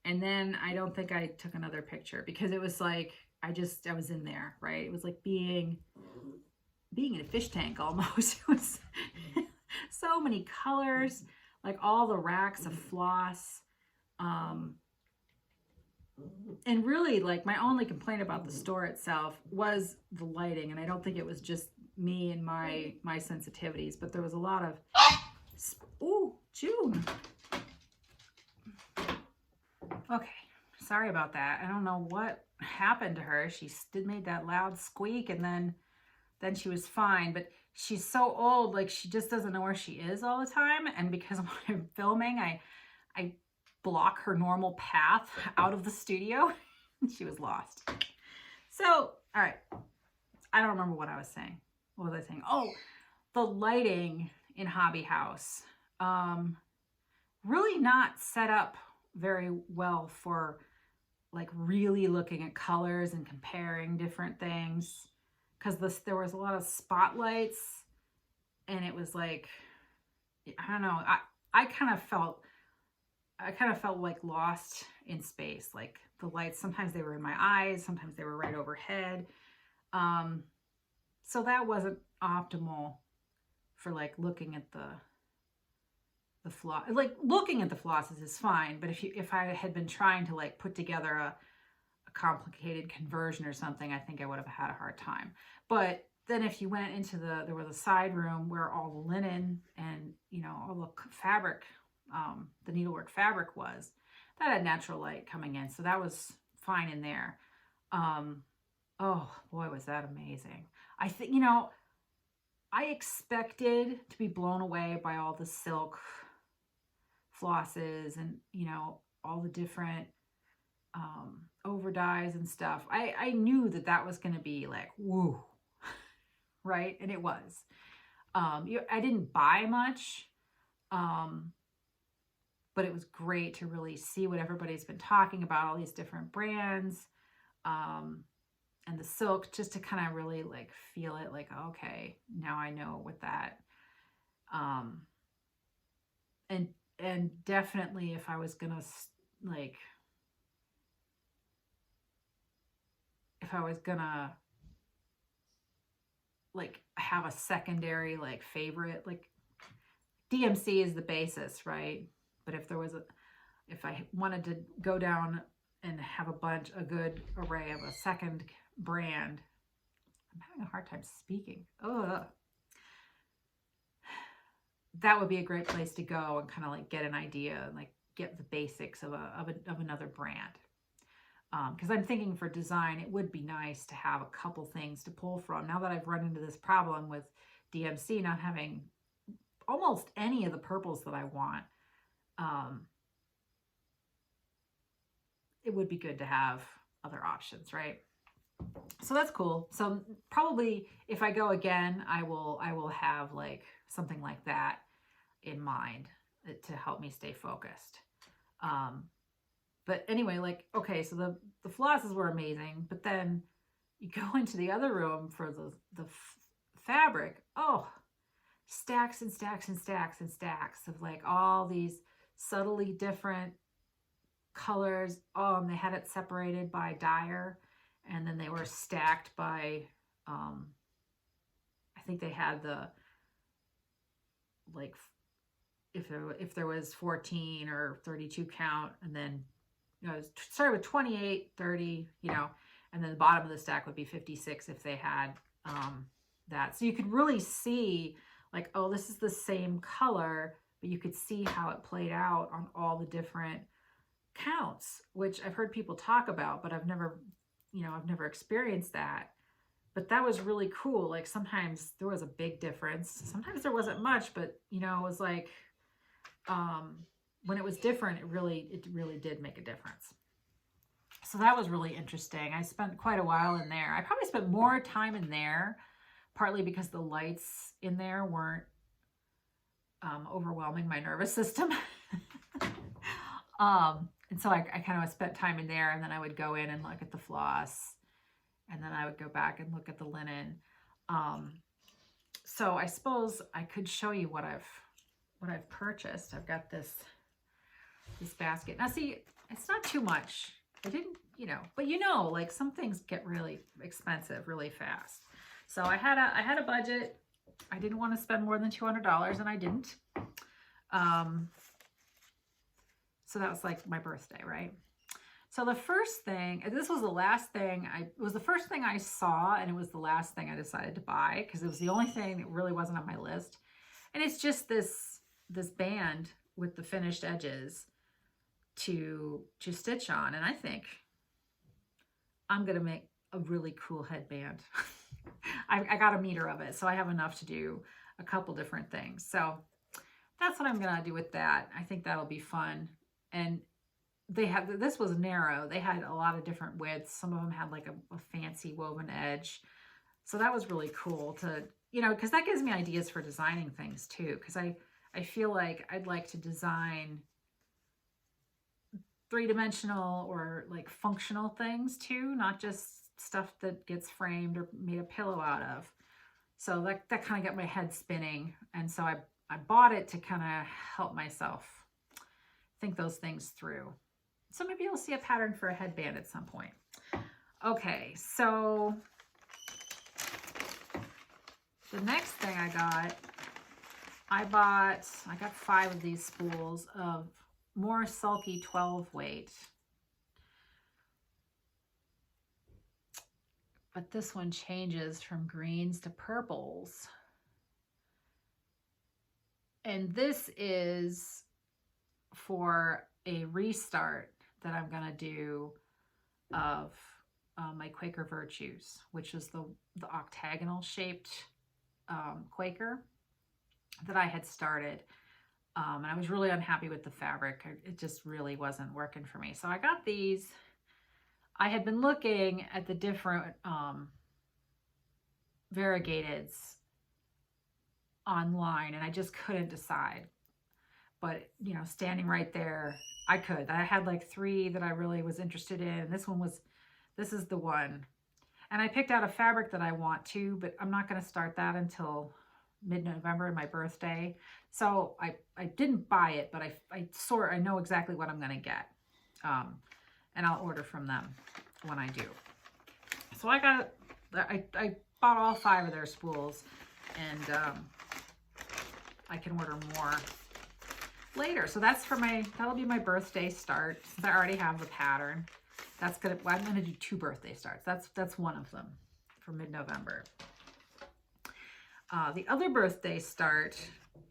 and then I don't think I took another picture because it was like I was in there, right? It was like being in a fish tank almost. It was so many colors, like all the racks of floss. And really, like, my only complaint about the store itself was the lighting, and I don't think it was just me and my sensitivities, but there was a lot of ooh, June. Okay, sorry about that. I don't know what happened to her. She made that loud squeak, and then she was fine, but she's so old, like, she just doesn't know where she is all the time, and because when I'm filming, I block her normal path out of the studio. She was lost. So, all right. I don't remember what I was saying. What was I saying? Oh, the lighting in Hobby House. Really not set up very well for like really looking at colors and comparing different things. Because there was a lot of spotlights and it was like, I don't know. I kind of felt like lost in space. Like the lights, sometimes they were in my eyes, sometimes they were right overhead. So that wasn't optimal for like looking at the floss. Like looking at the flosses is fine, but if I had been trying to like put together a complicated conversion or something, I think I would have had a hard time. But then if you went into there was a side room where all the linen and, you know, all the fabric, the needlework fabric was, that had natural light coming in. So that was fine in there. Oh boy, was that amazing. I think, you know, I expected to be blown away by all the silk flosses and, you know, all the different over dyes and stuff. I knew that was going to be like, woo, right? And it was. I didn't buy much, but it was great to really see what everybody's been talking about, all these different brands, and the silk, just to kind of really like feel it, like, okay, now I know what that, and definitely if I was gonna like, if I was gonna like have a secondary like favorite, like DMC is the basis, right? But if I wanted to go down and have a good array of a second brand, I'm having a hard time speaking. Ugh. That would be a great place to go and kind of like get an idea and like get the basics of another brand. Because I'm thinking for design, it would be nice to have a couple things to pull from. Now that I've run into this problem with DMC not having almost any of the purples that I want, it would be good to have other options, right? So that's cool. So probably if I go again, I will have like something like that in mind to help me stay focused. But anyway, like, okay, so the flosses were amazing, but then you go into the other room for the fabric. Oh, stacks and stacks and stacks and stacks of like all these subtly different colors. They had it separated by dyer, and then they were stacked by, I think they had the, like, if there was 14 or 32 count, and then, you know, it started with 28, 30, you know, and then the bottom of the stack would be 56 if they had that. So you could really see like, oh, this is the same color, but you could see how it played out on all the different counts, which I've heard people talk about, but I've never experienced that. But that was really cool. Like sometimes there was a big difference. Sometimes there wasn't much, but you know, it was like, when it was different, it really did make a difference. So that was really interesting. I spent quite a while in there. I probably spent more time in there, partly because the lights in there weren't overwhelming my nervous system. And so I kind of spent time in there, and then I would go in and look at the floss, and then I would go back and look at the linen. So I suppose I could show you what I've purchased. I've got this basket. Now see, it's not too much. I didn't, you know, but you know, like some things get really expensive really fast. So I had a budget. I didn't want to spend more than $200, and I didn't. So that was like my birthday, right? So the first thing, this was the last thing, it was the first thing I saw, and it was the last thing I decided to buy because it was the only thing that really wasn't on my list. And it's just this band with the finished edges to stitch on. And I think I'm going to make a really cool headband. I got a meter of it, so I have enough to do a couple different things. So that's what I'm going to do with that. I think that'll be fun. And they had, this was narrow. They had a lot of different widths. Some of them had like a fancy woven edge. So that was really cool to, you know, because that gives me ideas for designing things too. Because I feel like I'd like to design three-dimensional or like functional things too, not just stuff that gets framed or made a pillow out of. So that kind of got my head spinning. And so I bought it to kind of help myself think those things through. So maybe you'll see a pattern for a headband at some point. Okay, so the next thing I got 5 of these spools of more sulky 12 weight. But this one changes from greens to purples. And this is for a restart that I'm going to do of my Quaker Virtues, which is the octagonal shaped Quaker that I had started. And I was really unhappy with the fabric. It just really wasn't working for me. So I got these. I had been looking at the different variegateds online, and I just couldn't decide. But, you know, standing right there, I could. I had like 3 that I really was interested in. And this is the one. And I picked out a fabric that I want to, but I'm not going to start that until mid-November, my birthday. So I didn't buy it, but I know exactly what I'm going to get. And I'll order from them when I do. So I bought all 5 of their spools, and I can order more later. So that's for that'll be my birthday start, since I already have the pattern. I'm gonna do 2 birthday starts. That's one of them for mid-November. The other birthday start,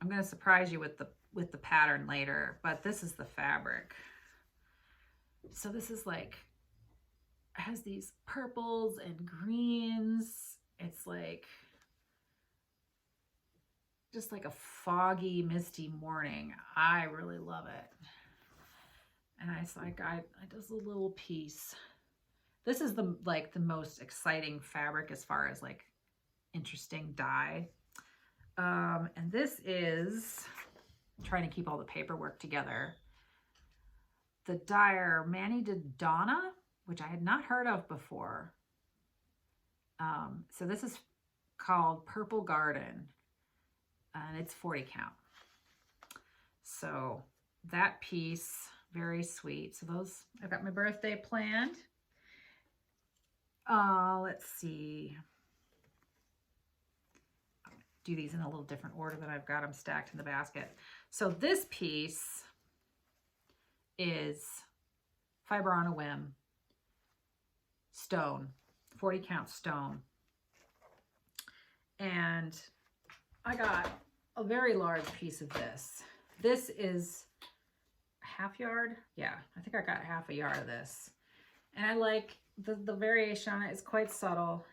I'm gonna surprise you with the pattern later, but this is the fabric. So this is like, it has these purples and greens. It's like just like a foggy, misty morning. I really love it. And I just a little piece. This is the most exciting fabric as far as like interesting dye. And this is, I'm trying to keep all the paperwork together, the dyer Mani de Donna, which I had not heard of before. So this is called Purple Garden, and it's 40 count. So that piece, very sweet. So those, I've got my birthday planned. Let's see. I'll do these in a little different order than I've got them stacked in the basket. So this piece is Fiber on a Whim, stone, 40 count stone. And I got a very large piece of this. This is half yard. Yeah, I think I got half a yard of this. And I like the variation on it is quite subtle.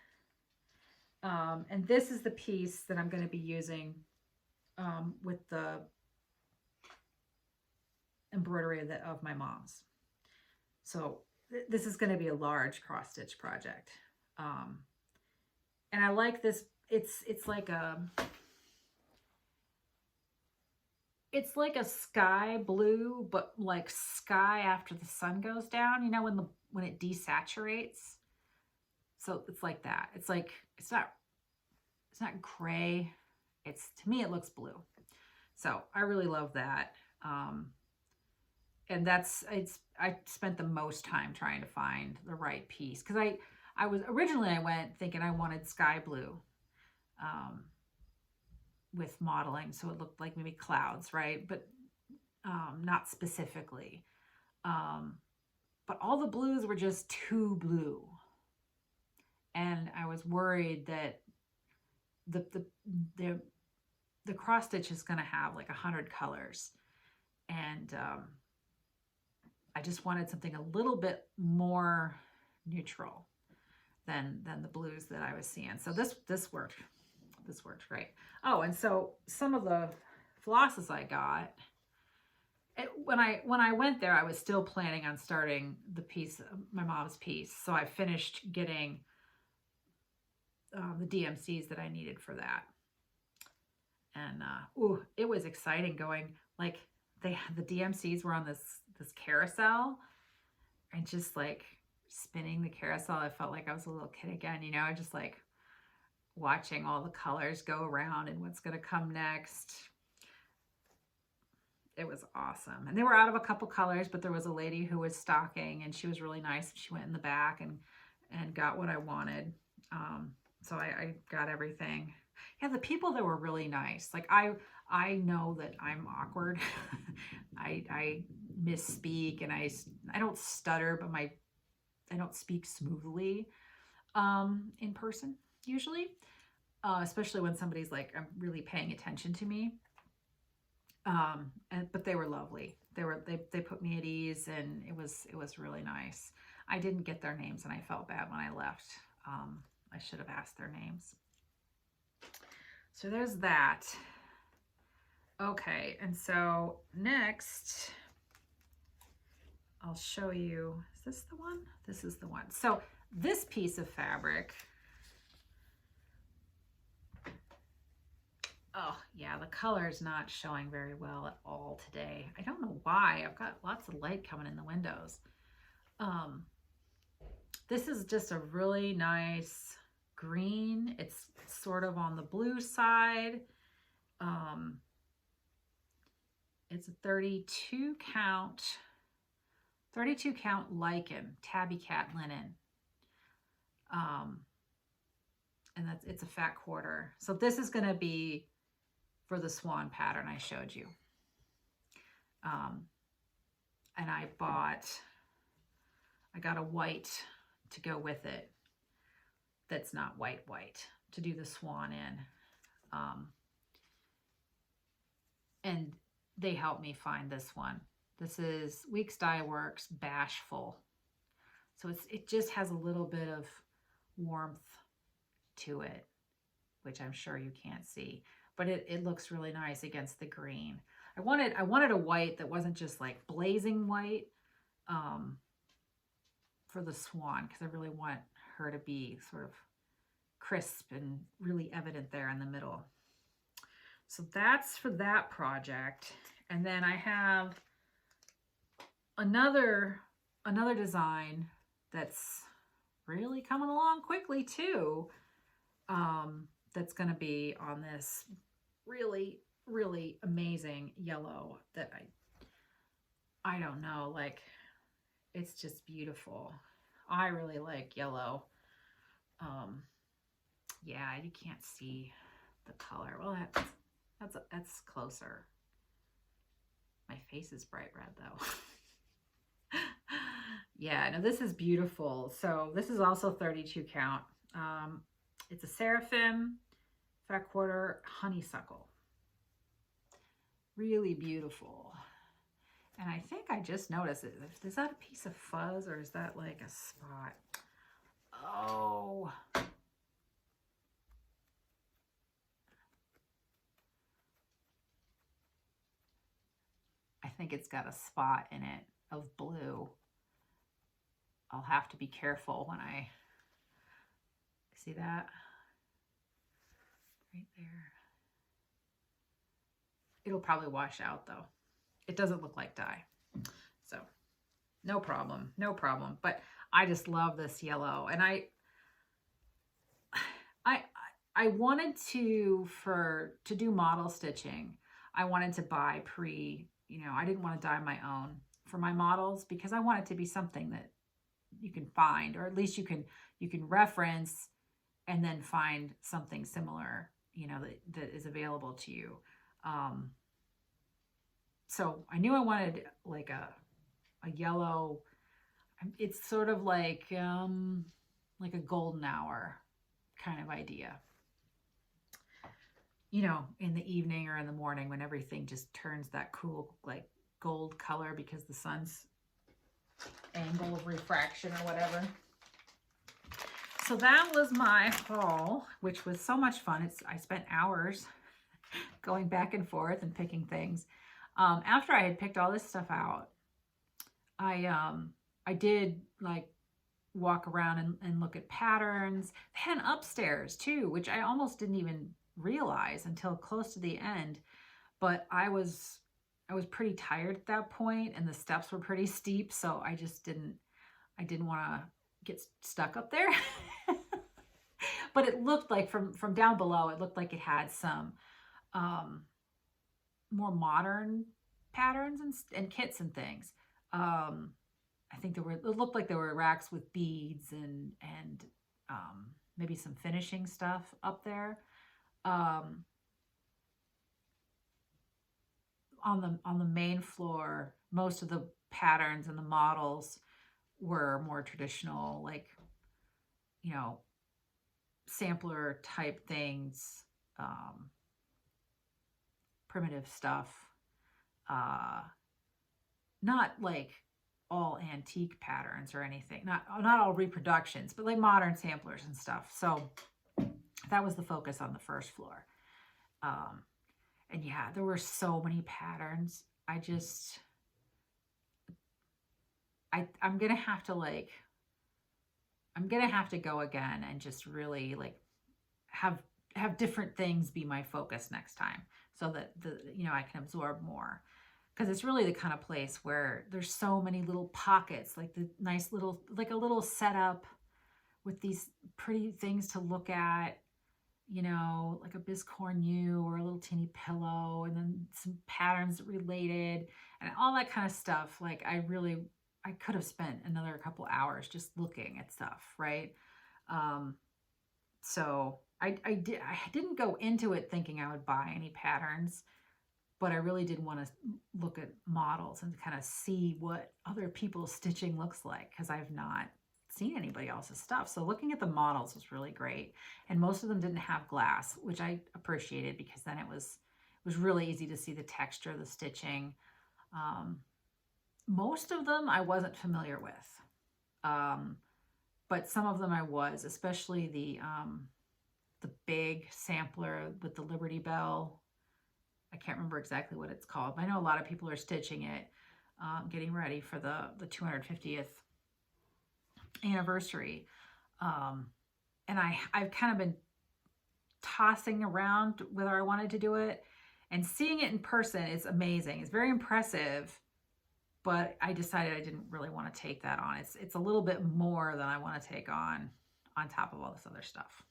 And this is the piece that I'm going to be using with the embroidery of my mom's. So this is going to be a large cross stitch project. And I like this. It's like a sky blue, but like sky after the sun goes down, you know, when it desaturates. So it's like that. It's like, it's not gray. To me, it looks blue. So I really love that. And I spent the most time trying to find the right piece. Cause I went thinking I wanted sky blue, with modeling. So it looked like maybe clouds, right? But not specifically. But all the blues were just too blue. And I was worried that the cross stitch is going to have like 100 colors. And I just wanted something a little bit more neutral than the blues that I was seeing. So this worked. This worked great. Oh, and so some of the flosses I got, when I went there, I was still planning on starting the piece, my mom's piece. So I finished getting the DMCs that I needed for that. And ooh, it was exciting going, like the DMCs were on this carousel, and just like spinning the carousel, I felt like I was a little kid again, you know, just like watching all the colors go around and what's going to come next. It was awesome. And they were out of a couple colors, but there was a lady who was stocking, and she was really nice. She went in the back and got what I wanted. So I got everything. Yeah, the people that were really nice. Like I know that I'm awkward. I misspeak, and I don't stutter, but I don't speak smoothly in person usually, especially when somebody's like really paying attention to me. But they were lovely. They put me at ease, and it was really nice. I didn't get their names, and I felt bad when I left. I should have asked their names. So there's that. Okay, and so next I'll show you, is this the one? This is the one. So this piece of fabric, oh yeah, the color is not showing very well at all today. I don't know why. I've got lots of light coming in the windows. This is just a really nice green. It's sort of on the blue side. It's a 32 count lichen, tabby cat linen. And it's a fat quarter. So this is going to be for the swan pattern I showed you. And I got a white to go with it that's not white to do the swan in. And they helped me find this one. This is Weeks Dye Works Bashful. So it just has a little bit of warmth to it, which I'm sure you can't see, but it looks really nice against the green. I wanted a white that wasn't just like blazing white for the swan, because I really want her to be sort of crisp and really evident there in the middle. So that's for that project. And then I have another design that's really coming along quickly too. That's going to be on this really, really amazing yellow that I don't know, like, it's just beautiful. I really like yellow. Yeah, you can't see the color. Well, that's closer. My face is bright red though. Yeah, no, this is beautiful. So this is also 32 count. It's a seraphim, fat quarter, honeysuckle. Really beautiful. And I think I just noticed it. Is that a piece of fuzz, or is that like a spot? Oh. I think it's got a spot in it of blue. I'll have to be careful when I see that right there. It'll probably wash out though. It doesn't look like dye. So no problem, no problem. But I just love this yellow. And I wanted to do model stitching. I wanted to buy I didn't want to dye my own for my models, because I want it to be something that you can find, or at least you can reference and then find something similar, that is available to you. So I knew I wanted like a yellow, it's sort of like a golden hour kind of idea. You know, in the evening or in the morning when everything just turns that cool, like gold color because the sun's angle of refraction or whatever. So that was my haul, which was so much fun. I spent hours going back and forth and picking things. After I had picked all this stuff out, I did like walk around and look at patterns. They had an upstairs too, which I almost didn't even realize until close to the end. But I was pretty tired at that point, and the steps were pretty steep, so I didn't want to get stuck up there. But it looked like from down below, it looked like it had some more modern patterns and kits and things. I think it looked like there were racks with beads and maybe some finishing stuff up there. On the main floor, most of the patterns and the models were more traditional, like, you know, sampler type things, primitive stuff, not like all antique patterns or anything, not all reproductions, but like modern samplers and stuff. So that was the focus on the first floor. And yeah, there were so many patterns. I'm gonna have to go again and just really like have different things be my focus next time, so that I can absorb more, because it's really the kind of place where there's so many little pockets, like the nice little, like a little setup with these pretty things to look at, you know, like a biscornu or a little teeny pillow, and then some patterns related and all that kind of stuff. Like I could have spent another couple hours just looking at stuff, right? So I didn't go into it thinking I would buy any patterns, but I really did want to look at models and kind of see what other people's stitching looks like, because I've not seen anybody else's stuff. So looking at the models was really great, and most of them didn't have glass, which I appreciated, because then it was really easy to see the texture, the stitching. Most of them I wasn't familiar with, but some of them I was, especially the big sampler with the Liberty Bell. I can't remember exactly what it's called, but I know a lot of people are stitching it, getting ready for the 250th anniversary. And I've kind of been tossing around whether I wanted to do it, and seeing it in person is amazing. It's very impressive, but I decided I didn't really want to take that on. It's a little bit more than I want to take on top of all this other stuff.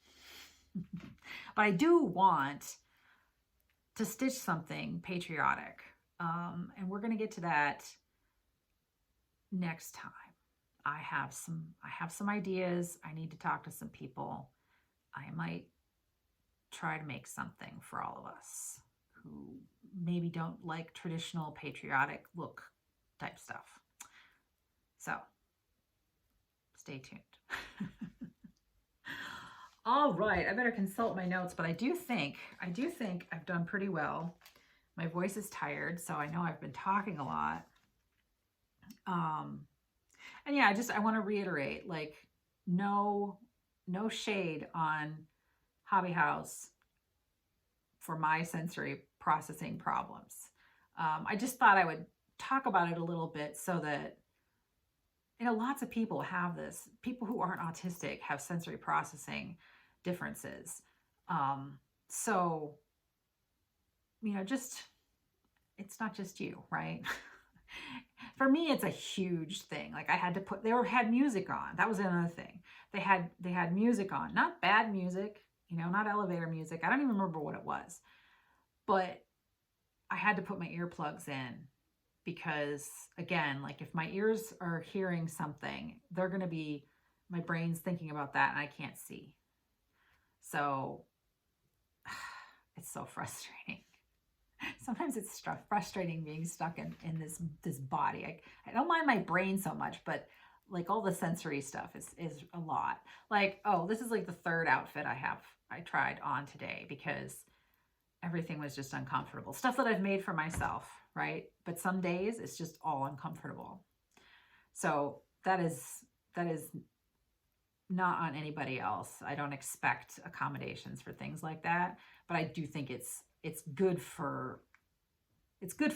But I do want to stitch something patriotic. And we're going to get to that next time. I have some ideas. I need to talk to some people. I might try to make something for all of us who maybe don't like traditional patriotic look type stuff. So stay tuned. All right, I better consult my notes, but I do think I've done pretty well. My voice is tired, so I know I've been talking a lot. And yeah, I want to reiterate, like, no shade on Hobby House for my sensory processing problems. I just thought I would talk about it a little bit, so that, you know, lots of people have this. People who aren't autistic have sensory processing differences. So, you know, it's not just you, right? For me, it's a huge thing. Like, I had to had music on. That was another thing. They had music on, not bad music, you know, not elevator music. I don't even remember what it was, but I had to put my earplugs in, because again, like, if my ears are hearing something, my brain's thinking about that and I can't see. So it's so frustrating. Sometimes it's frustrating being stuck in this body. I don't mind my brain so much, but like all the sensory stuff is a lot. Like, oh, this is like the third outfit I tried on today because everything was just uncomfortable. Stuff that I've made for myself, right? But some days it's just all uncomfortable. So that is not on anybody else. I don't expect accommodations for things like that, but I do think it's good for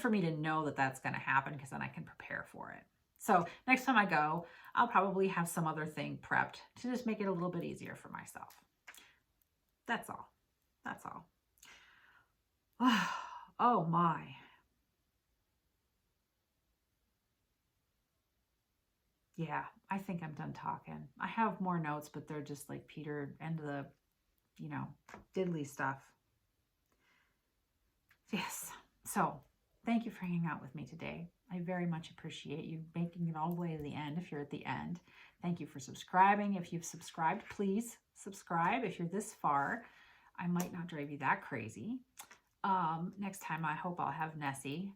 me to know that that's going to happen, because then I can prepare for it. So next time I go, I'll probably have some other thing prepped to just make it a little bit easier for myself. That's all. That's all. Oh my. Yeah, I think I'm done talking. I have more notes, but they're just like Peter and the, diddly stuff. Yes. So thank you for hanging out with me today. I very much appreciate you making it all the way to the end if you're at the end. Thank you for subscribing. If you've subscribed, please subscribe. If you're this far, I might not drive you that crazy. Next time I hope I'll have Nessie.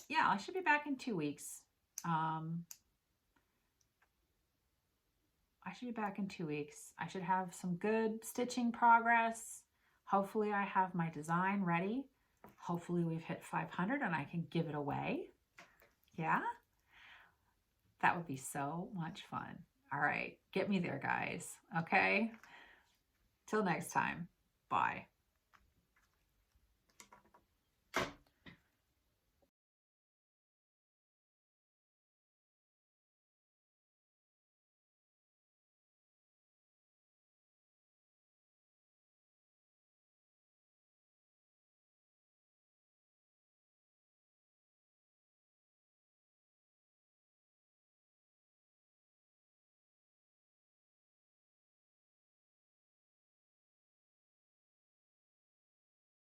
Yeah, I should be back in 2 weeks. I should be back in 2 weeks. I should have some good stitching progress. Hopefully I have my design ready. Hopefully we've hit 500 and I can give it away. Yeah? That would be so much fun. All right, get me there, guys. Okay? Till next time. Bye.